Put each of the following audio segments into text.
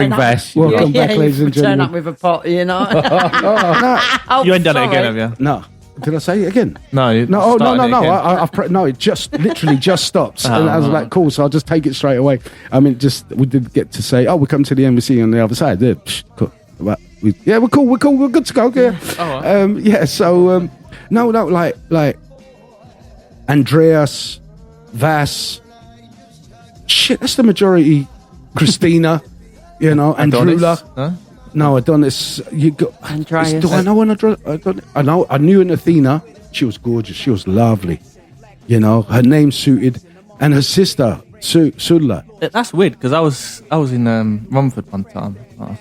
Bring Vass. Welcome back, ladies and Turn gentlemen. up with a pot, you know. No, You ain't done it again, have you? no. Did I say it again? No. No, No. no. It just literally just stops, and I was like, "Cool." So I'll just take it straight away. I mean, we did get to say, "Oh, we come to the embassy on the other side." Yeah, cool. We're cool. We're good to go. Yeah. Right. So no, like Andreas, Vass. Shit, that's the majority. Christina, you know, Andrula. Huh? No, Adonis. You got Andreas. Do I know an Adonis? I knew an Athena. She was gorgeous. She was lovely. You know, her name suited, and her sister Sudla. That's weird because I was in Romford one time. I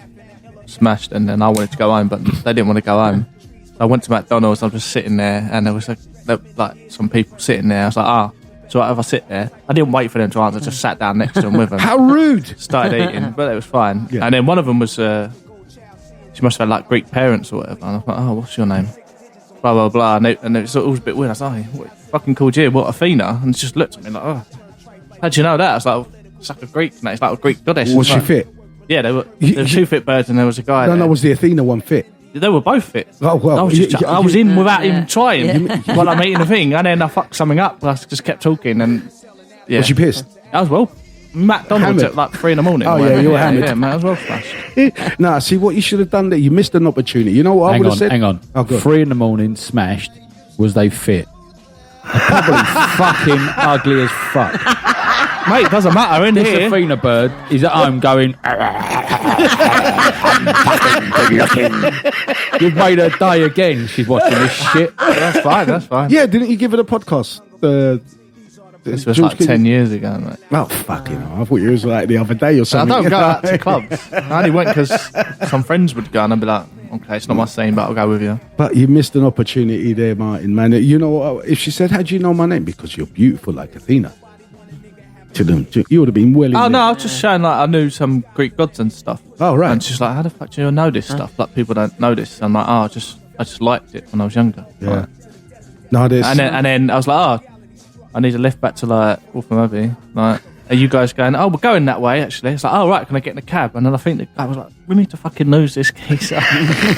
smashed, and then I wanted to go home, but they didn't want to go home. So I went to Macdonalds. I was just sitting there, and there was like some people sitting there. I was like, so if I sit there, I didn't wait for them to answer. I just sat down next to them with them. How rude! Started eating, but it was fine. Yeah. And then one of them was, she must have had like Greek parents or whatever. And I was like, oh, what's your name? Blah, blah, blah. And it was a bit weird. I was like, what fucking called you? What, Athena? And she just looked at me like, oh, how'd you know that? I was like, it's like a Greek name. It's like a Greek goddess. Was she like, fit? Yeah, there were two fit birds and there was a guy. No, was the Athena one fit? They were both fit. Oh, well. I was in without Yeah. him trying while I'm eating the thing. And then I fucked something up. I just kept talking and yeah. Was she pissed? I was well. McDonald's Hammered. at like 3 a.m. Oh, yeah, you were hammered. Yeah, man, I was well flashed. Nah, see what you should have done there. You missed an opportunity. You know what I would have said? Hang on. Oh, good. 3 a.m, smashed. Was they fit? They're probably fucking ugly as fuck. Mate, it doesn't matter in This here. Athena bird is at home going. You've made her day again. She's watching this shit. That's fine, that's fine. Yeah, didn't you give it a podcast? This was George like 10 years ago, mate. Oh, fucking hell. I thought it was like the other day or I something. don't you go know? out to clubs. I only went because some friends would go and I'd be like, okay, it's not my scene, but I'll go with you. But you missed an opportunity there, Martin, man. You know what? If she said, how do you know my name? Because you're beautiful like Athena. To them, you would have been well in Oh, there. no, I was just showing like I knew some Greek gods and stuff. Oh, right. And she's like, how the fuck do you know this stuff? Like, people don't know this. I'm like, I just liked it when I was younger. Yeah. Like, No, there's... and then I was like, I need a lift back to like Waltham Abbey. Like, are you guys going? Oh, we're going that way actually. It's like, oh right, can I get in a cab? And then I think the guy was like, we need to fucking lose this geezer. I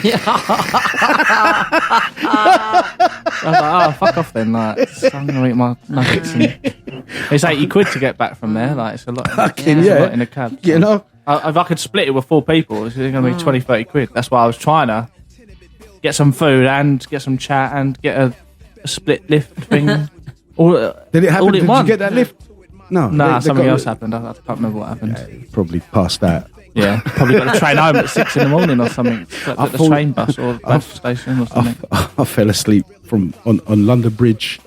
was like, oh fuck off then. Like, I'm gonna eat my nuggets. And it's £80 to get back from there. Like, it's a lot. Fucking It's a yeah. lot in a cab. You know? If I could split it with 4 people, it's going to be 20, 30 quid. That's why I was trying to get some food and get some chat and get a split lift thing. Did it happen? All in Did one. you get that lift? No. Nah, they something got- else happened. I can't remember what happened. Probably past that. Yeah, probably got the train home at 6 a.m. or something. I At the thought- train bus or bus station or something. I fell asleep on London Bridge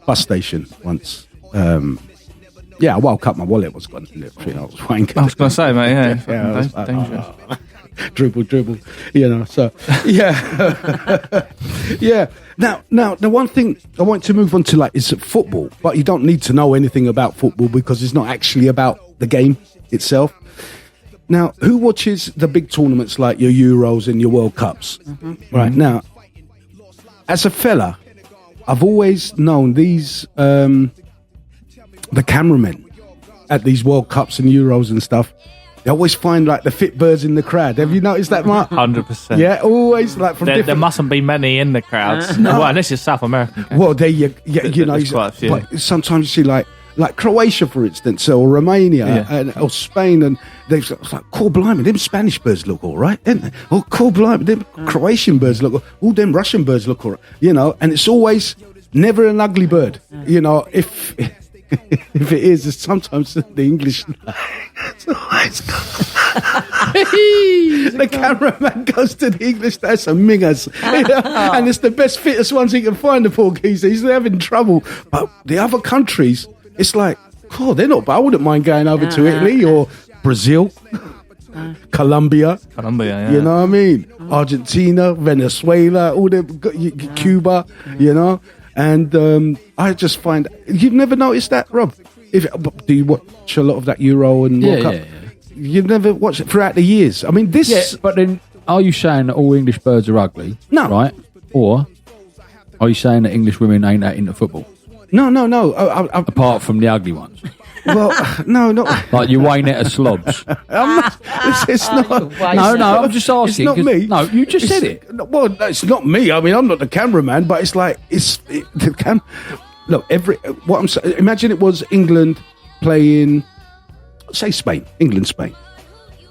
bus station once. Yeah, I woke up, my wallet was gone. Literally, I was wanking. I was going to say, mate, yeah, Yeah, I was fucking like, dangerous. dribble, you know. So, yeah, yeah. Now, the one thing I want to move on to is football, but you don't need to know anything about football because it's not actually about the game itself. Now, who watches the big tournaments like your Euros and your World Cups? Right now, as a fella, I've always known these the cameramen at these World Cups and Euros and stuff. They always find the fit birds in the crowd. Have you noticed that, Mark? 100%. Yeah, always from There different. mustn't be many in the crowds. Well, this is South America. Well, there you know, There's quite a few. but sometimes you see like Croatia, for instance, or Romania, or Spain, and they've like, cool blimey, them Spanish birds look all right, don't they? Oh, cool blimey, them Croatian birds look, all them Russian birds look all right, you know. And it's always never an ugly bird, you know. If it is, it's sometimes the English. The cameraman goes to the English, that's some mingers. And it's the best, fittest ones he can find, the poor geezer. He's having trouble. But the other countries, it's like, cool, they're not bad. I wouldn't mind going over to Italy or Brazil, Colombia. Colombia, You know what I mean? Argentina, Venezuela, all the Cuba, you know? And I just find, you've never noticed that, Rob? Do you watch a lot of that Euro and World Cup? Yeah. You've never watched it throughout the years. I mean, this. Yeah, but then are you saying that all English birds are ugly? No. Right? Or are you saying that English women ain't that into football? No. Apart from the ugly ones. Well, no, not. Like you Wayne at a slobs. I'm not, it's not. No, I'm just asking. It's not 'cause- me. No, you just said it. Well, no, it's not me. I mean, I'm not the cameraman, but it's like Look, what I'm saying. Imagine it was England playing, say, Spain. England, Spain.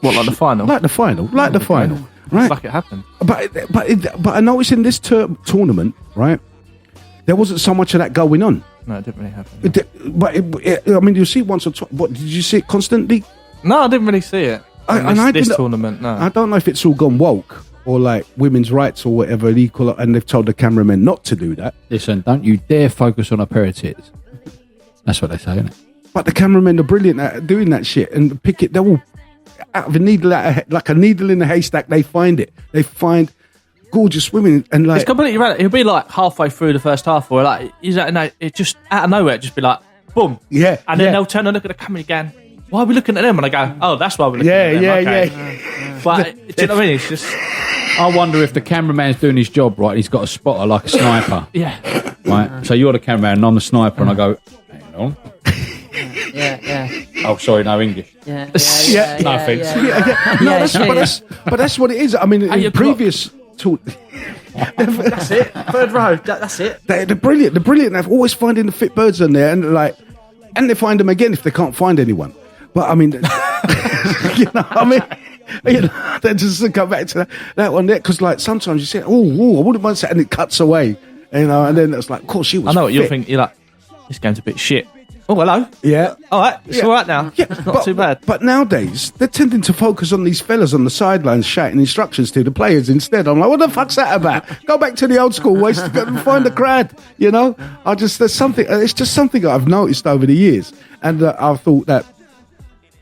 What, like the final? Like the final. Right. It's like it happened. But I noticed in this tournament, right, there wasn't so much of that going on. No, it didn't really happen. I mean, you see it once or twice. What, did you see it constantly? No, I didn't really see it. This tournament, no. I don't know if it's all gone woke or like women's rights or whatever, and they've told the cameramen not to do that. Listen, don't you dare focus on a pair of tits. That's what they say, isn't it? But the cameramen are brilliant at doing that shit and pick it. They're all out of a needle, like a needle in a haystack. They find it. They find gorgeous women and like. It's completely random. It'll be like halfway through the first half, or like it just out of nowhere, just be like boom, yeah, and then they'll turn and look at the camera again. Why are we looking at them? And I go, oh, that's why we're looking at them. Yeah. But do you know what I mean? It's just. I wonder if the cameraman's doing his job right. He's got a spotter like a sniper. Yeah. Right. So you're the cameraman and I'm the sniper, and I go, hang on. Yeah. Oh, sorry, no English. Yeah. No offence. But that's what it is. I mean, in previous talk. That's it. Third row. That's it. They're brilliant. They're brilliant. They're always finding the fit birds in there, and they find them again if they can't find anyone. But I mean, they just come back to that one there because, like, sometimes you say, "Oh, I wouldn't mind," and it cuts away, and then it's like, "Of course, she was." I know what you're fit. thinking. You're like, this game's a bit shit. Oh, hello. Yeah. All right. It's all right now. Yeah, it's not too bad. But nowadays, they're tending to focus on these fellas on the sidelines shouting instructions to the players instead. I'm like, what the fuck's that about? Go back to the old school ways to go and find the crowd, you know? There's something, it's just something I've noticed over the years. And I thought that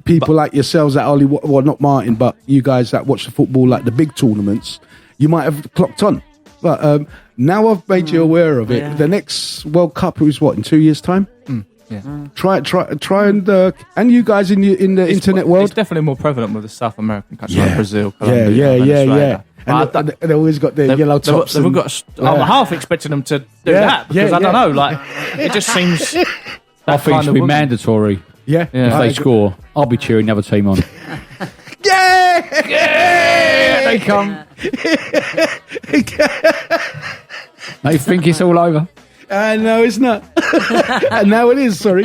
people like yourselves that only, well, not Martin, but you guys that watch the football, like the big tournaments, you might have clocked on. But now I've made you aware of it. Yeah. The next World Cup is what, in 2 years' time? Yeah. Try and you guys in the internet world. It's definitely more prevalent with the South American countries like Brazil, Colombia, yeah. And they always got their yellow tops. I'm half expecting them to do that because I don't know. Like it just seems. I think it should be mandatory. Yeah. If they score, I'll be cheering the other team on. Yeah, they come. They think it's all over. No, it's not. And now it is. Sorry.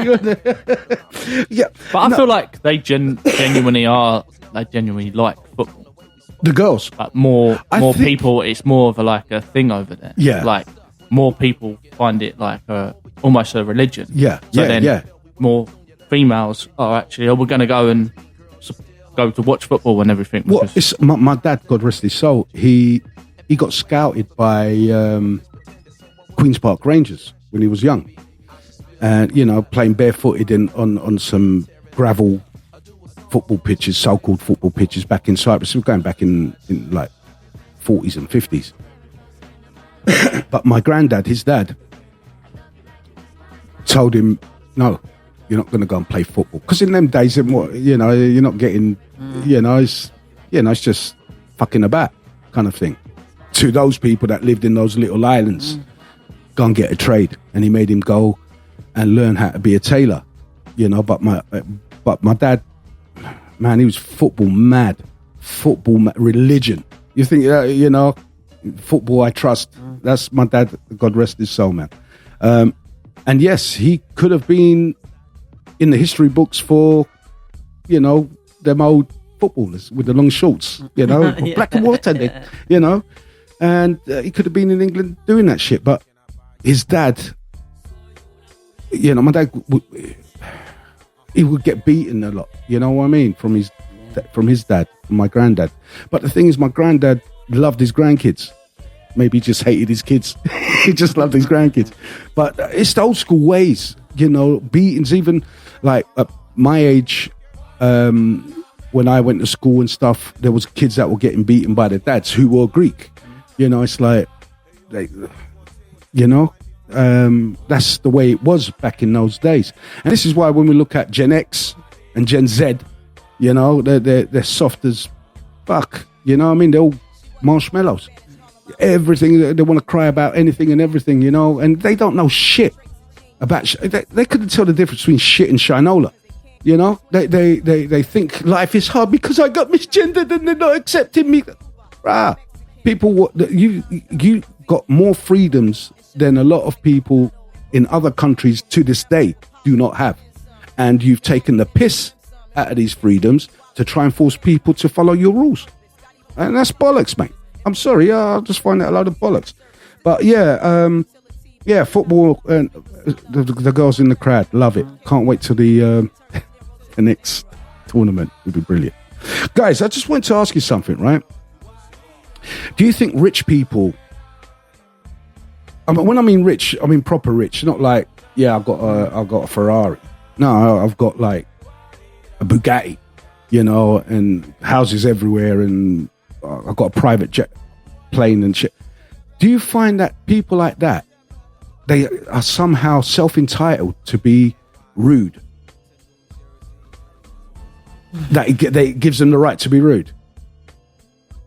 Yeah, but I feel like they genuinely are. They genuinely like football. The girls, like more people. It's more of a thing over there. Yeah, like more people find it like almost a religion. Yeah, so then more females are actually. Oh, we're going to go and go to watch football and everything. Well, it's my dad, God rest his soul. He got scouted by. Queen's Park Rangers when he was young, and playing barefooted on some gravel football pitches, so-called football pitches back in Cyprus. We're going back in like 40s and 50s. But my granddad, his dad, told him, "No, you're not going to go and play football because in them days, you're not getting, it's just fucking about kind of thing." To those people that lived in those little islands. Go and get a trade, and he made him go and learn how to be a tailor, But my dad, man, he was football mad, religion. You think, football I trust. That's my dad. God rest his soul, man. And yes, he could have been in the history books for, them old footballers with the long shorts, black and white, and he could have been in England doing that shit, but. His dad, my dad, he would get beaten a lot. You know what I mean? From his dad, from my granddad. But the thing is, my granddad loved his grandkids. Maybe he just hated his kids. He just loved his grandkids. But it's the old school ways, beatings. Even like at my age, when I went to school and stuff, there was kids that were getting beaten by their dads who were Greek. It's like that's the way it was back in those days. And this is why when we look at Gen X and Gen Z, they're soft as fuck. You know what I mean? They're all marshmallows. Everything, they want to cry about anything and everything, and they don't know shit about they couldn't tell the difference between shit and shinola. You know, they think life is hard because I got misgendered and they're not accepting me. People, you got more freedoms than a lot of people in other countries to this day do not have. And you've taken the piss out of these freedoms to try and force people to follow your rules. And that's bollocks, mate. I'm sorry, I just find that a load of bollocks. But yeah, football and the girls in the crowd, love it. Can't wait till the next tournament. It'll be brilliant. Guys, I just want to ask you something, right? Do you think rich people, when I mean rich, I mean proper rich, not like, yeah, I've got a Ferrari. No, I've got like a Bugatti, you know, and houses everywhere, and I've got a private jet plane and shit. Do you find that people like that, they are somehow self-entitled to be rude? That it gives them the right to be rude?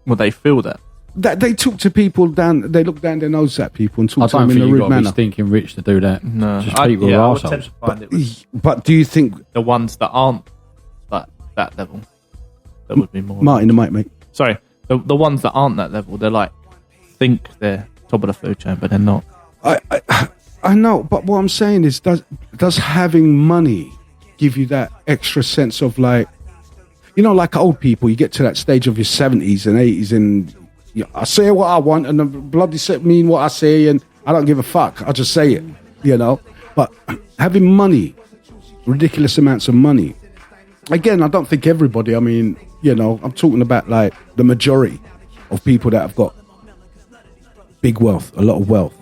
Well, they feel that. That they talk to people down, they look down their nose at people and talk to them in a rude I don't think you've got to manner. be stinking rich to do that. No. Just people are I would tend arseholes. to find it was But do you think... the ones that aren't like that level, that would be more... Martin, the mic, mate. Sorry, the ones that aren't that level, they're like, think they're top of the food chain, but they're not. I know, but what I'm saying is, does having money give you that extra sense of like, you know, like old people, you get to that stage of your 70s and 80s and I say what I want and the bloody mean what I say and I don't give a fuck. I just say it, you know. But having money, ridiculous amounts of money. Again, I don't think everybody, I mean, you know, I'm talking about like the majority of people that have got big wealth, a lot of wealth,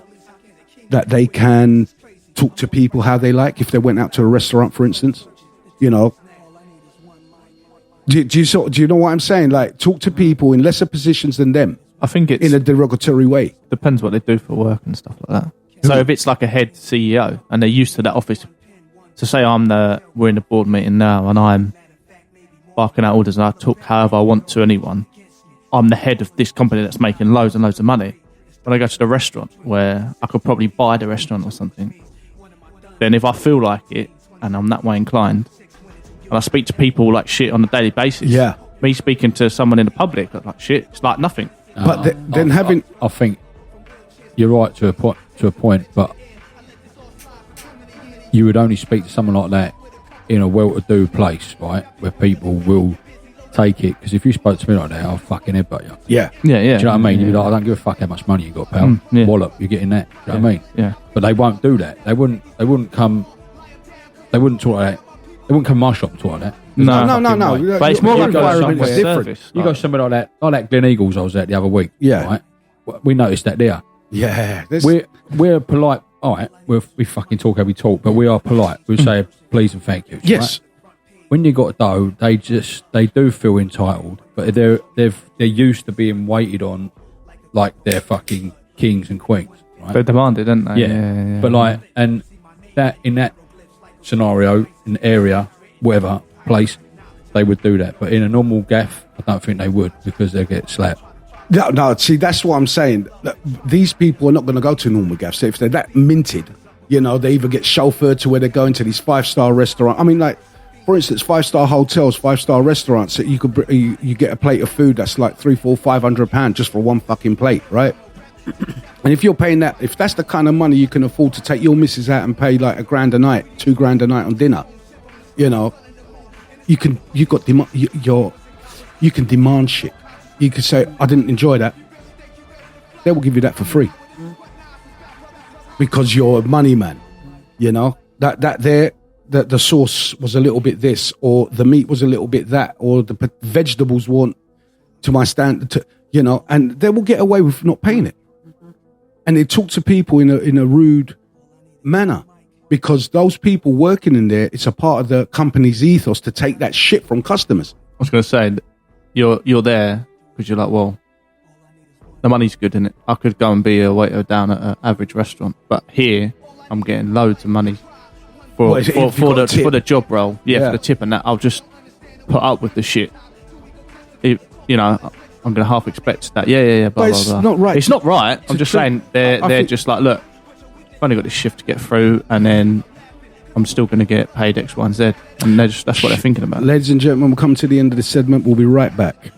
that they can talk to people how they like if they went out to a restaurant, for instance, you know. Do you know what I'm saying? Like, talk to people in lesser positions than them. I think it's... in a derogatory way. Depends what they do for work and stuff like that. So if it's like a head CEO and they're used to that office, so say we're in a board meeting now and I'm barking out orders and I talk however I want to anyone, I'm the head of this company that's making loads and loads of money. When I go to the restaurant where I could probably buy the restaurant or something, then if I feel like it and I'm that way inclined and I speak to people like shit on a daily basis, Yeah. me speaking to someone in the public like shit, it's like nothing. But then having... I think you're right to a point, but you would only speak to someone like that in a well-to-do place, right, where people will take it. Because if you spoke to me like that, I'll fucking headbutt you. Yeah. Yeah, yeah. Do you know what I mean? You'd be like, I don't give a fuck how much money you got, pal. Yeah. Wallop, you're getting that. Do you know what I mean? Yeah. But they won't do that. They wouldn't come. They wouldn't talk like that. They wouldn't come to my shop and talk like that. No. But it's more Your of a environment is somewhere different. service. You go somewhere like that Glen Eagles I was at the other week. Yeah. Right? We noticed that there. Yeah. We're polite. All right, we fucking talk how we talk, but we are polite. We say please and thank you. Yes. Right? When you got dough, they do feel entitled, but they're used to being waited on like they're fucking kings and queens. Right? They're demanded, aren't they? Yeah. But like, and that in that scenario, in the area, whatever place, they would do that. But in a normal gaff, I don't think they would because they get slapped. No, see, that's what I'm saying. These people are not going to go to normal gaffs. If they're that minted, you know, they either get chauffeured to where they're going to these 5-star restaurants. I mean, like, for instance, 5-star hotels, 5-star restaurants, that you get a plate of food that's like £300-500 just for one fucking plate, right? And if you're paying that, if that's the kind of money you can afford to take your missus out and pay like $1,000 a night, $2,000 a night on dinner, you know, you can demand shit. You could say, I didn't enjoy that. They will give you that for free because you're a money man. You know that the sauce was a little bit this, or the meat was a little bit that, or the vegetables weren't to my standard. You know, and they will get away with not paying it. And they talk to people in a rude manner because those people working in there, it's a part of the company's ethos to take that shit from customers. I was going to say, you're there because you're like, well, the money's good in it. I could go and be a waiter down at an average restaurant, but here I'm getting loads of money for the job role. Yeah, for the tip and that. I'll just put up with the shit. I'm going to half expect that. Yeah. Blah, but it's blah, blah. not right. It's not right. I'm just saying they're think just like, look, I've only got this shift to get through, and then I'm still going to get paid X, Y, and Z, and that's what they're thinking about. Ladies and gentlemen, we'll come to the end of this segment. We'll be right back.